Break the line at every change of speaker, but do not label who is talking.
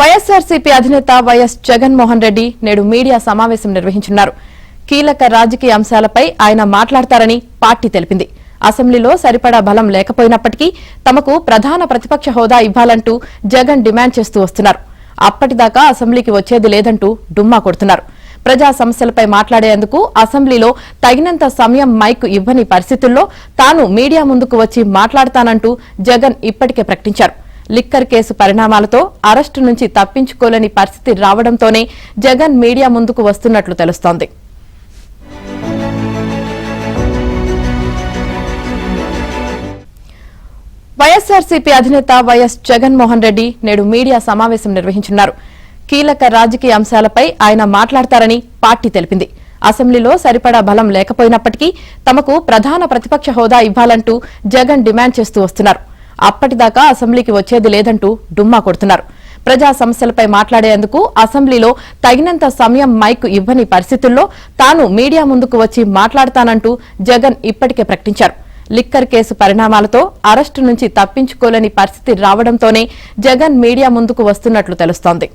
వైఎస్ఆర్సీపీ అధినేత వైఎస్ జగన్మోహన్ రెడ్డి నేడు మీడియా సమావేశం నిర్వహించనున్నారు. కీలక రాజకీయ అంశాలపై ఆయన మాట్లాడతారని పార్టీ తెలిపింది. అసెంబ్లీలో సరిపడా బలం లేకపోయినప్పటికీ తమకు ప్రధాన ప్రతిపక్ష హోదా ఇవ్వాలంటూ జగన్ డిమాండ్ చేస్తూ వస్తున్నారు. అప్పటిదాకా అసెంబ్లీకి వచ్చేది లేదంటూ డుమ్మా కొడుతున్నారు. ప్రజా సమస్యలపై మాట్లాడేందుకు అసెంబ్లీలో తగినంత సమయం మైక్ ఇవ్వని పరిస్థితుల్లో తాను మీడియా ముందుకు వచ్చి మాట్లాడతానంటూ జగన్ ఇప్పటికే ప్రకటించారు. లిక్కర్ కేసు పరిణామాలతో అరెస్టు నుంచి తప్పించుకోలేని పరిస్థితి రావడంతోనే జగన్ మీడియా ముందుకు వస్తున్నట్లు తెలుస్తోంది. వైఎస్ఆర్సీపీ అధినేత వైఎస్ జగన్మోహన్ రెడ్డి నేడు మీడియా సమావేశం నిర్వహించనున్నారు. కీలక రాజకీయ అంశాలపై ఆయన మాట్లాడతారని పార్టీ తెలిపింది. అసెంబ్లీలో సరిపడా బలం లేకపోయినప్పటికీ తమకు ప్రధాన ప్రతిపక్ష హోదా ఇవ్వాలంటూ జగన్ డిమాండ్ చేస్తూ వస్తున్నారు. అప్పటిదాకా అసెంబ్లీకి వచ్చేది లేదంటూ డుమ్మా కొడుతున్నారు. ప్రజా సమస్యలపై మాట్లాడేందుకు అసెంబ్లీలో తగినంత సమయం మైక్ ఇవ్వని పరిస్థితుల్లో తాను మీడియా ముందుకు వచ్చి మాట్లాడతానంటూ జగన్ ఇప్పటికే ప్రకటించారు. లిక్కర్ కేసు పరిణామాలతో అరెస్టు నుంచి తప్పించుకోలేని పరిస్థితి రావడంతోనే జగన్ మీడియా ముందుకు వస్తున్నట్లు తెలుస్తోంది.